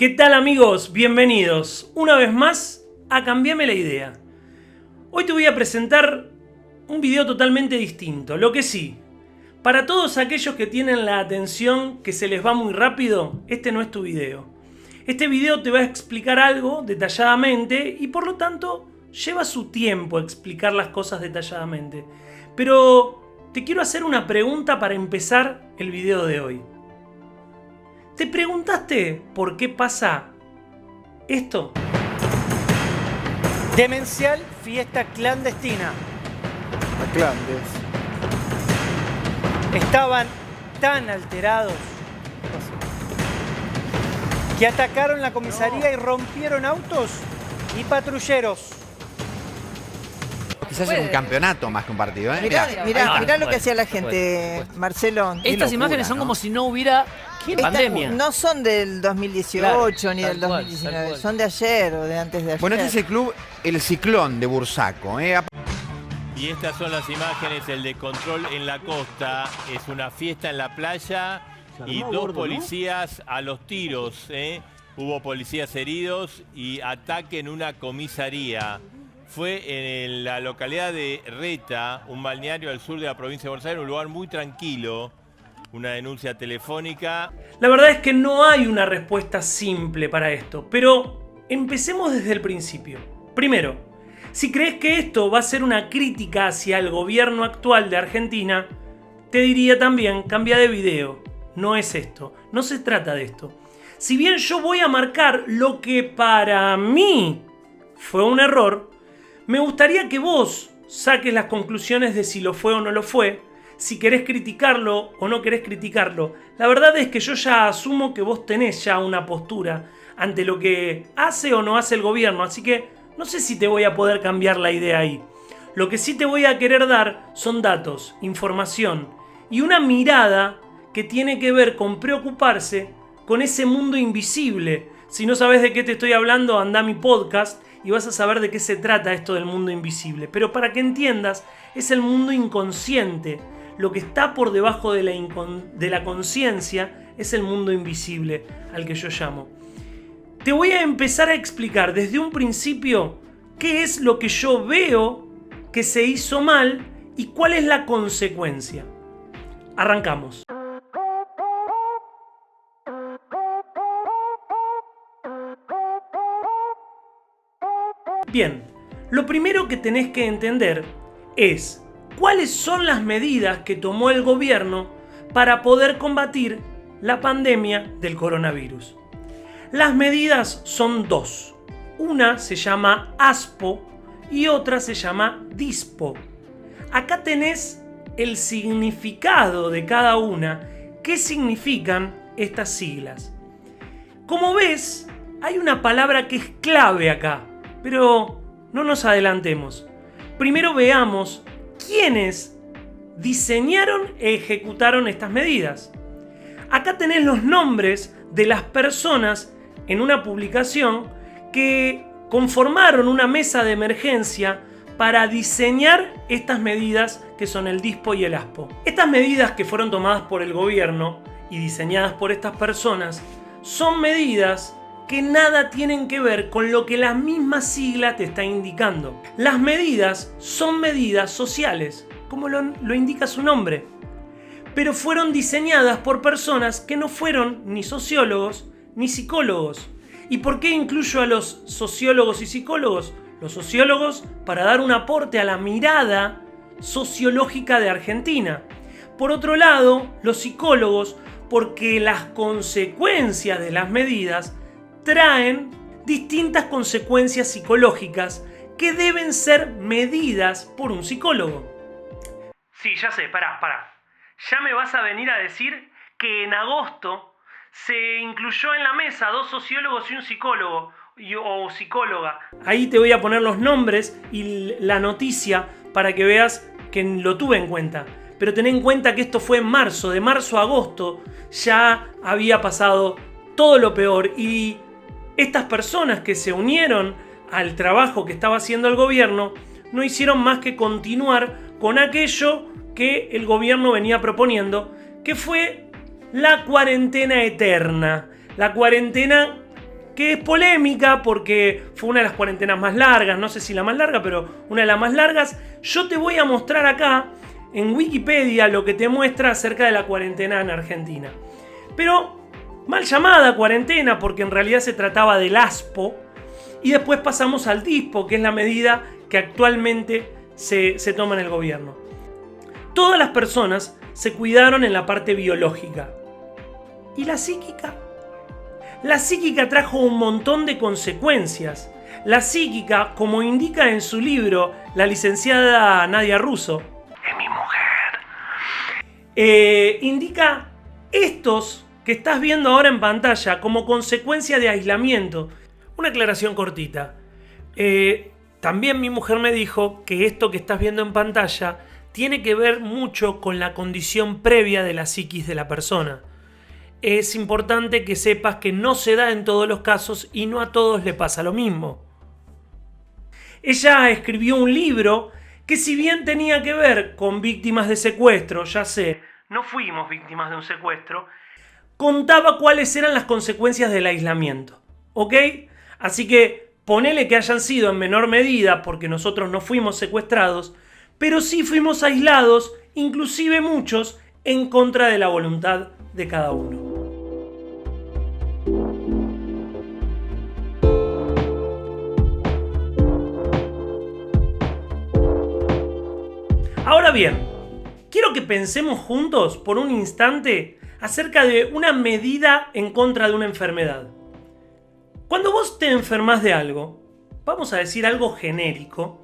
¿Qué tal amigos? Bienvenidos una vez más a Cambiame la Idea. Hoy te voy a presentar un video totalmente distinto. Lo que sí, para todos aquellos que tienen la atención que se les va muy rápido, este no es tu video. Este video te va a explicar algo detalladamente y por lo tanto lleva su tiempo explicar las cosas detalladamente. Pero te quiero hacer una pregunta para empezar el video de hoy. ¿Te preguntaste por qué pasa esto? Demencial fiesta clandestina. La clandes. Estaban tan alterados que atacaron la comisaría y rompieron autos y patrulleros. Quizás era un campeonato más que un partido, ¿eh? Mirá lo que hacía la gente, Marcelo. Estas imágenes son como si no hubiera pandemia. No son del 2018 ni del 2019, son de ayer o de antes de ayer. Bueno, este es el club El Ciclón de Bursaco, ¿eh? Y estas son las imágenes, el de control en la costa. Es una fiesta en la playa y dos policías a los tiros, ¿eh? Hubo policías heridos y ataque en una comisaría. Fue en la localidad de Reta, un balneario al sur de la provincia de Buenos Aires, un lugar muy tranquilo. Una denuncia telefónica. La verdad es que no hay una respuesta simple para esto, pero empecemos desde el principio. Primero, si crees que esto va a ser una crítica hacia el gobierno actual de Argentina, te diría también, cambia de video. No es esto, no se trata de esto. Si bien yo voy a marcar lo que para mí fue un error, me gustaría que vos saques las conclusiones de si lo fue o no lo fue, si querés criticarlo o no querés criticarlo. La verdad es que yo ya asumo que vos tenés ya una postura ante lo que hace o no hace el gobierno, así que no sé si te voy a poder cambiar la idea ahí. Lo que sí te voy a querer dar son datos, información y una mirada que tiene que ver con preocuparse con ese mundo invisible. Si no sabes de qué te estoy hablando, anda a mi podcast y vas a saber de qué se trata esto del mundo invisible. Pero para que entiendas, es el mundo inconsciente. Lo que está por debajo de la conciencia es el mundo invisible al que yo llamo. Te voy a empezar a explicar desde un principio qué es lo que yo veo que se hizo mal y cuál es la consecuencia. Arrancamos. Bien, lo primero que tenés que entender es cuáles son las medidas que tomó el gobierno para poder combatir la pandemia del coronavirus. Las medidas son dos. Una se llama ASPO y otra se llama DISPO. Acá tenés el significado de cada una. ¿Qué significan estas siglas? Como ves, hay una palabra que es clave acá. Pero no nos adelantemos. Primero veamos quiénes diseñaron e ejecutaron estas medidas. Acá tenés los nombres de las personas en una publicación que conformaron una mesa de emergencia para diseñar estas medidas que son el DISPO y el ASPO. Estas medidas que fueron tomadas por el gobierno y diseñadas por estas personas son medidas que nada tienen que ver con lo que la misma sigla te está indicando. Las medidas son medidas sociales, como lo indica su nombre, pero fueron diseñadas por personas que no fueron ni sociólogos ni psicólogos. ¿Y por qué incluyo a los sociólogos y psicólogos? Los sociólogos para dar un aporte a la mirada sociológica de Argentina. Por otro lado, los psicólogos porque las consecuencias de las medidas traen distintas consecuencias psicológicas que deben ser medidas por un psicólogo. Sí, ya sé, pará. Ya me vas a venir a decir que en agosto se incluyó en la mesa 2 sociólogos y un psicólogo o psicóloga. Ahí te voy a poner los nombres y la noticia para que veas que lo tuve en cuenta. Pero ten en cuenta que esto fue en marzo. De marzo a agosto ya había pasado todo lo peor y estas personas que se unieron al trabajo que estaba haciendo el gobierno no hicieron más que continuar con aquello que el gobierno venía proponiendo, que fue la cuarentena eterna. La cuarentena que es polémica porque fue una de las cuarentenas más largas, no sé si la más larga, pero una de las más largas. Yo te voy a mostrar acá en Wikipedia lo que te muestra acerca de la cuarentena en Argentina. Pero mal llamada cuarentena porque en realidad se trataba del ASPO y después pasamos al DISPO, que es la medida que actualmente se toma en el gobierno. Todas las personas se cuidaron en la parte biológica. ¿Y la psíquica? La psíquica trajo un montón de consecuencias. La psíquica, como indica en su libro la licenciada Nadia Russo, es mi mujer, indica estos que estás viendo ahora en pantalla como consecuencia de aislamiento. Una aclaración cortita. También mi mujer me dijo que esto que estás viendo en pantalla tiene que ver mucho con la condición previa de la psiquis de la persona. Es importante que sepas que no se da en todos los casos y no a todos le pasa lo mismo. Ella escribió un libro que, si bien tenía que ver con víctimas de secuestro, ya sé, no fuimos víctimas de un secuestro, contaba cuáles eran las consecuencias del aislamiento, ¿ok? Así que ponele que hayan sido en menor medida porque nosotros no fuimos secuestrados, pero sí fuimos aislados, inclusive muchos, en contra de la voluntad de cada uno. Ahora bien, quiero que pensemos juntos por un instante acerca de una medida en contra de una enfermedad. Cuando vos te enfermas de algo, vamos a decir algo genérico,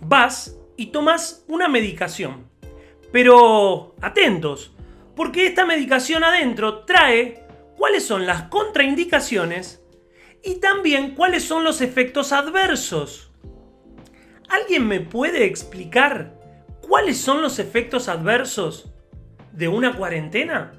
vas y tomás una medicación. Pero atentos, porque esta medicación adentro trae cuáles son las contraindicaciones y también cuáles son los efectos adversos. ¿Alguien me puede explicar cuáles son los efectos adversos de una cuarentena?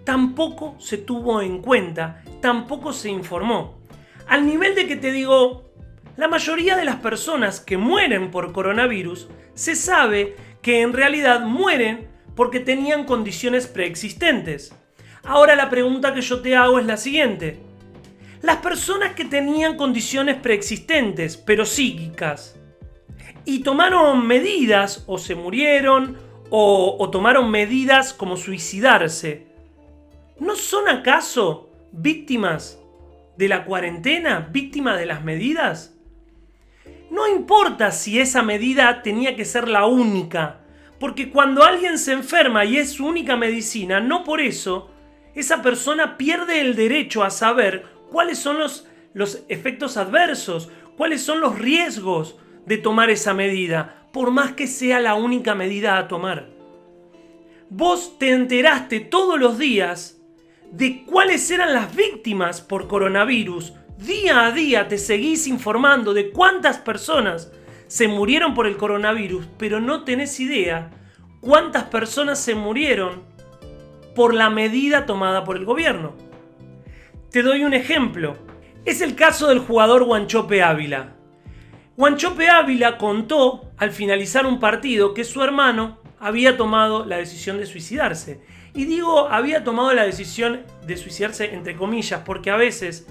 Tampoco se tuvo en cuenta, tampoco se informó. Al nivel de que te digo, la mayoría de las personas que mueren por coronavirus se sabe que en realidad mueren porque tenían condiciones preexistentes. Ahora la pregunta que yo te hago es la siguiente. Las personas que tenían condiciones preexistentes, pero psíquicas, y tomaron medidas, o se murieron, o tomaron medidas como suicidarse, ¿no son acaso víctimas de la cuarentena, víctimas de las medidas? No importa si esa medida tenía que ser la única, porque cuando alguien se enferma y es su única medicina, no por eso esa persona pierde el derecho a saber cuáles son los efectos adversos, cuáles son los riesgos de tomar esa medida, por más que sea la única medida a tomar. Vos te enteraste todos los días de cuáles eran las víctimas por coronavirus. Día a día te seguís informando de cuántas personas se murieron por el coronavirus, pero no tenés idea cuántas personas se murieron por la medida tomada por el gobierno. Te doy un ejemplo. Es el caso del jugador Wanchope Ávila. Wanchope Ávila contó al finalizar un partido que su hermano había tomado la decisión de suicidarse. Y digo, había tomado la decisión de suicidarse entre comillas, porque a veces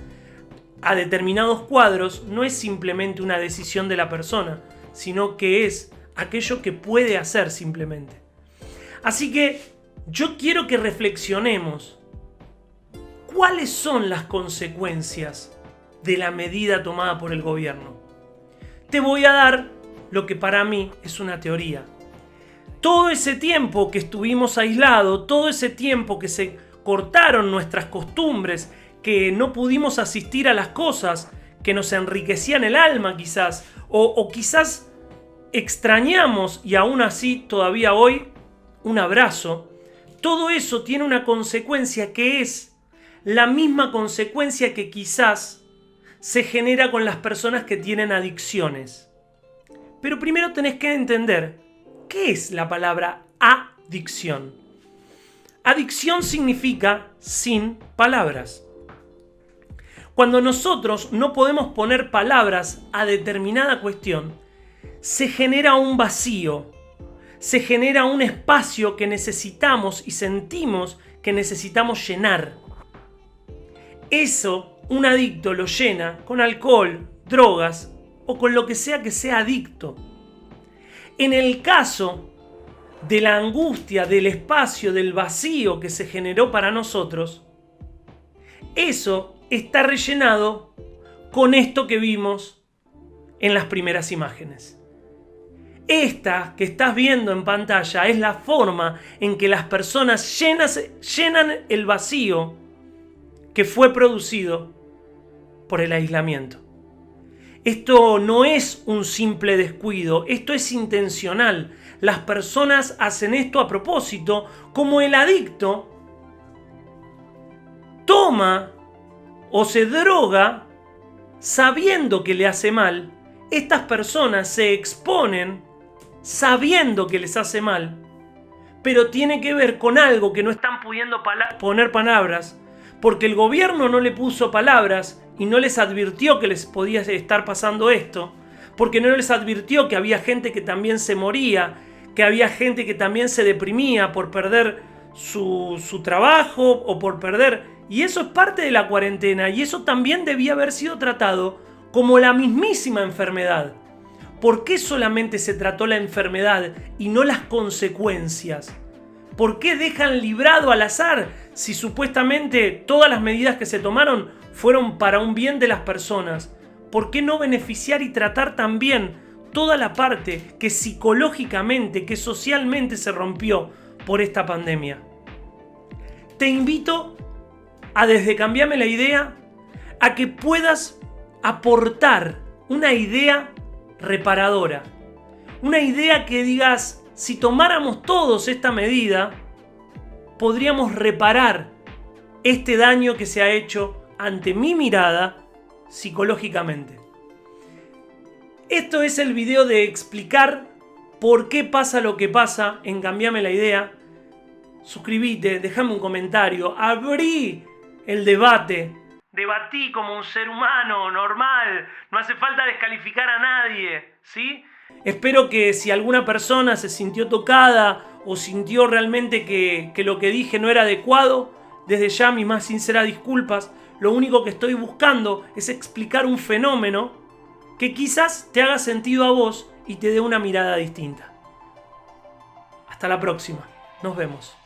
a determinados cuadros no es simplemente una decisión de la persona, sino que es aquello que puede hacer simplemente. Así que yo quiero que reflexionemos. ¿Cuáles son las consecuencias de la medida tomada por el gobierno? Te voy a dar lo que para mí es una teoría. Todo ese tiempo que estuvimos aislados, todo ese tiempo que se cortaron nuestras costumbres, que no pudimos asistir a las cosas que nos enriquecían el alma quizás, o quizás extrañamos y aún así todavía hoy un abrazo, todo eso tiene una consecuencia que es la misma consecuencia que quizás se genera con las personas que tienen adicciones. Pero primero tenés que entender qué es la palabra adicción. Adicción significa sin palabras. Cuando nosotros no podemos poner palabras a determinada cuestión, se genera un vacío, se genera un espacio que necesitamos y sentimos que necesitamos llenar. Eso un adicto lo llena con alcohol, drogas o con lo que sea adicto. En el caso de la angustia, del espacio, del vacío que se generó para nosotros, eso está rellenado con esto que vimos en las primeras imágenes. Esta que estás viendo en pantalla es la forma en que las personas llenan el vacío que fue producido por el aislamiento. Esto no es un simple descuido, esto es intencional. Las personas hacen esto a propósito, como el adicto toma o se droga sabiendo que le hace mal. Estas personas se exponen sabiendo que les hace mal, pero tiene que ver con algo que no están pudiendo poner palabras, porque el gobierno no le puso palabras y no les advirtió que les podía estar pasando esto, porque no les advirtió que había gente que también se moría, que había gente que también se deprimía por perder su trabajo o por perder... Y eso es parte de la cuarentena, y eso también debía haber sido tratado como la mismísima enfermedad. ¿Por qué solamente se trató la enfermedad y no las consecuencias? ¿Por qué dejan librado al azar si supuestamente todas las medidas que se tomaron fueron para un bien de las personas? ¿Por qué no beneficiar y tratar también toda la parte que psicológicamente, que socialmente se rompió por esta pandemia? Te invito a, desde Cambiame la Idea, a que puedas aportar una idea reparadora. Una idea que digas, si tomáramos todos esta medida, podríamos reparar este daño que se ha hecho ante mi mirada psicológicamente. Esto es el video de explicar por qué pasa lo que pasa en Cambiame la Idea. Suscríbete, déjame un comentario, abrí el debate. Debatí como un ser humano normal, no hace falta descalificar a nadie, ¿sí? Espero que si alguna persona se sintió tocada o sintió realmente que lo que dije no era adecuado, desde ya mis más sinceras disculpas. Lo único que estoy buscando es explicar un fenómeno que quizás te haga sentido a vos y te dé una mirada distinta. Hasta la próxima, nos vemos.